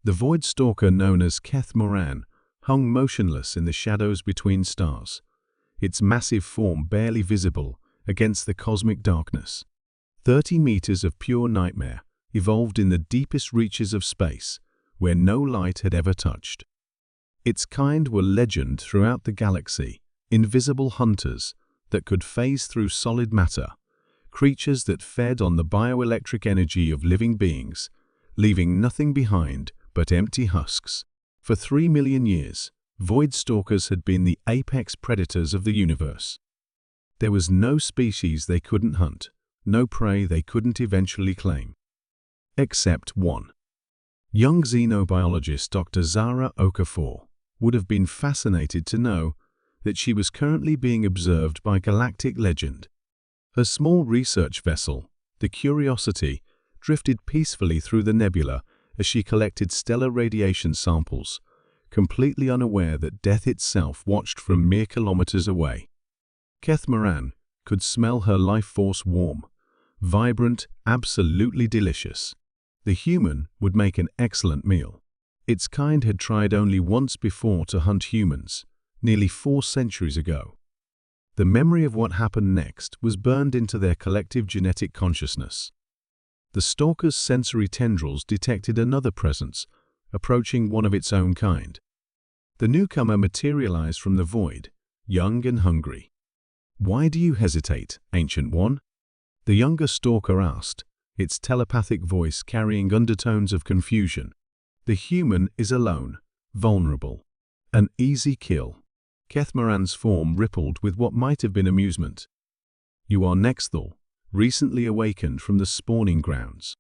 The void stalker known as Keth Moran hung motionless in the shadows between stars, its massive form barely visible against the cosmic darkness. 30 meters of pure nightmare evolved in the deepest reaches of space, where no light had ever touched. Its kind were legend throughout the galaxy, invisible hunters that could phase through solid matter, creatures that fed on the bioelectric energy of living beings, leaving nothing behind but empty husks. For 3 million years, void stalkers had been the apex predators of the universe. There was no species they couldn't hunt, no prey they couldn't eventually claim. Except one. Young xenobiologist Dr. Zara Okafor would have been fascinated to know that she was currently being observed by galactic legend. Her small research vessel, the Curiosity, drifted peacefully through the nebula as she collected stellar radiation samples, completely unaware that death itself watched from mere kilometers away. Keth Moran could smell her life force warm, vibrant, absolutely delicious. The human would make an excellent meal. Its kind had tried only once before to hunt humans, nearly 4 centuries ago. The memory of what happened next was burned into their collective genetic consciousness. The stalker's sensory tendrils detected another presence, approaching one of its own kind. The newcomer materialized from the void, young and hungry. "Why do you hesitate, Ancient One?" the younger stalker asked, its telepathic voice carrying undertones of confusion. "The human is alone, vulnerable. An easy kill." Keth Moran's form rippled with what might have been amusement. "You are Nexthal, recently awakened from the spawning grounds.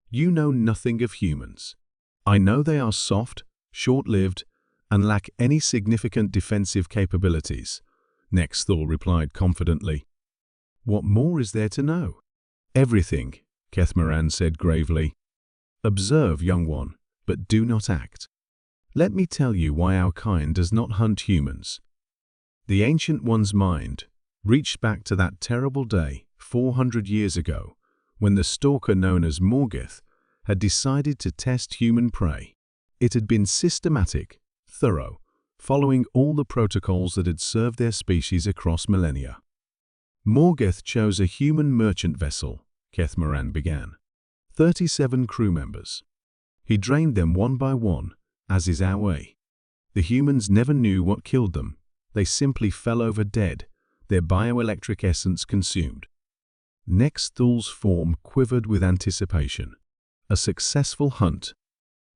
You know nothing of humans. I know they are soft, short-lived, and lack any significant defensive capabilities," Nexthal replied confidently. "What more is there to know?" "Everything," Keth Moran said gravely. "Observe, young one, but do not act. Let me tell you why our kind does not hunt humans." The Ancient One's mind reached back to that terrible day 400 years ago, when the stalker known as Morgoth had decided to test human prey. It had been systematic, thorough, following all the protocols that had served their species across millennia. Morgoth chose a human merchant vessel, Keth Moran began. 37 crew members. He drained them one by one, as is our way. The humans never knew what killed them. They simply fell over dead, their bioelectric essence consumed. Nexthal's form quivered with anticipation. A successful hunt.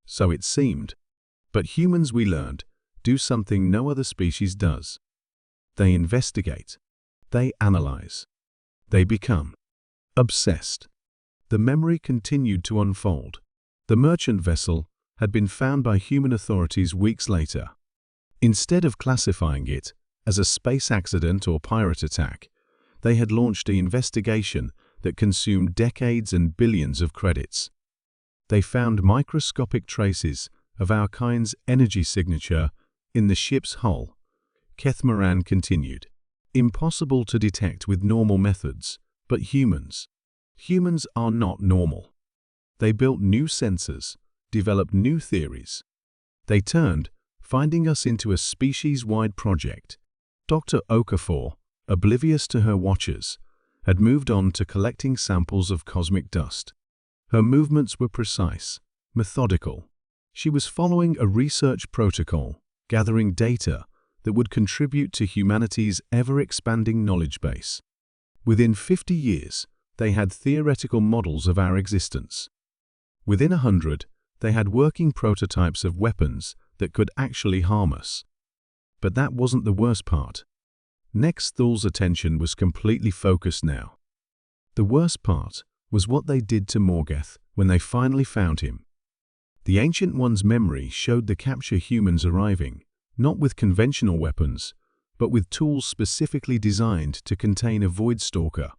So it seemed. But humans, we learned, do something no other species does. They investigate. They analyze. They become obsessed. The memory continued to unfold. The merchant vessel had been found by human authorities weeks later. Instead of classifying it as a space accident or pirate attack, they had launched an investigation that consumed decades and billions of credits. They found microscopic traces of our kind's energy signature in the ship's hull. Keth Moran continued. Impossible to detect with normal methods, but humans are not normal. They built new sensors, developed new theories. They turned, finding us into a species-wide project. Dr. Okafor, oblivious to her watchers, had moved on to collecting samples of cosmic dust. Her movements were precise, methodical. She was following a research protocol, gathering data that would contribute to humanity's ever-expanding knowledge base. Within 50 years, they had theoretical models of our existence. Within 100, they had working prototypes of weapons that could actually harm us. But that wasn't the worst part. Nexthal's attention was completely focused now. The worst part was what they did to Morgoth when they finally found him. The Ancient One's memory showed the capture humans arriving, not with conventional weapons, but with tools specifically designed to contain a void stalker.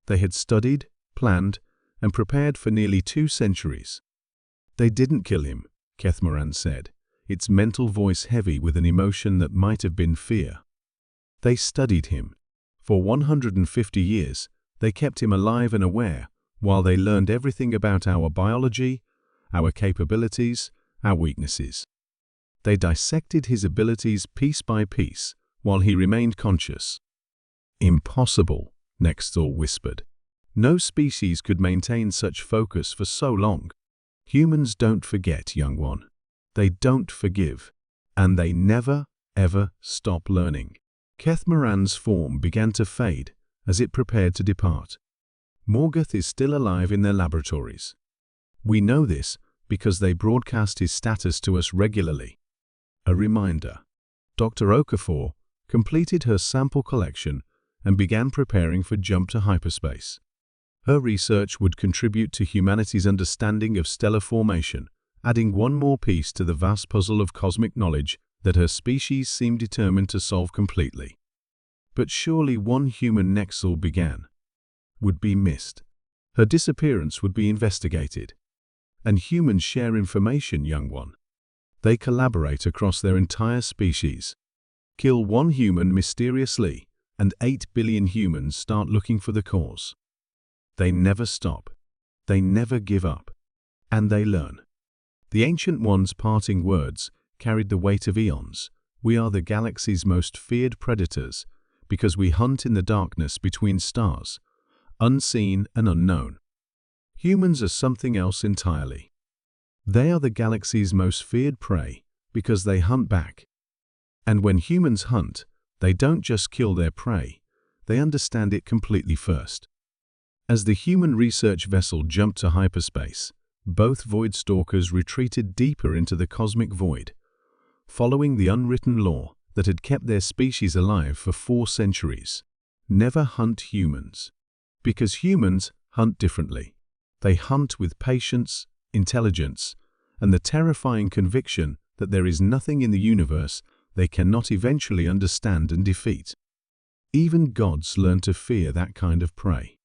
They had studied, planned, and prepared for nearly 2 centuries. They didn't kill him, Keth Moran said, its mental voice heavy with an emotion that might have been fear. They studied him. For 150 years, they kept him alive and aware, while they learned everything about our biology, our capabilities, our weaknesses. They dissected his abilities piece by piece while he remained conscious. "Impossible," Nexthor whispered. "No species could maintain such focus for so long. Humans don't forget, young one. They don't forgive. And they never, ever stop learning." Keth Moran's form began to fade as it prepared to depart. Morgoth is still alive in their laboratories. We know this because they broadcast his status to us regularly. A reminder. Dr. Okafor completed her sample collection and began preparing for jump to hyperspace. Her research would contribute to humanity's understanding of stellar formation, adding one more piece to the vast puzzle of cosmic knowledge that her species seemed determined to solve completely. But surely one human Nexthor would be missed. Her disappearance would be investigated. And humans share information, young one. They collaborate across their entire species. Kill one human mysteriously, and 8 billion humans start looking for the cause. They never stop. They never give up. And they learn. The Ancient One's parting words carried the weight of eons. We are the galaxy's most feared predators because we hunt in the darkness between stars, unseen and unknown. Humans are something else entirely. They are the galaxy's most feared prey because they hunt back. And when humans hunt, they don't just kill their prey, they understand it completely first. As the human research vessel jumped to hyperspace, both Void Stalkers retreated deeper into the cosmic void, following the unwritten law that had kept their species alive for 4 centuries. Never hunt humans. Because humans hunt differently. They hunt with patience, intelligence, and the terrifying conviction that there is nothing in the universe they cannot eventually understand and defeat. Even gods learn to fear that kind of prey.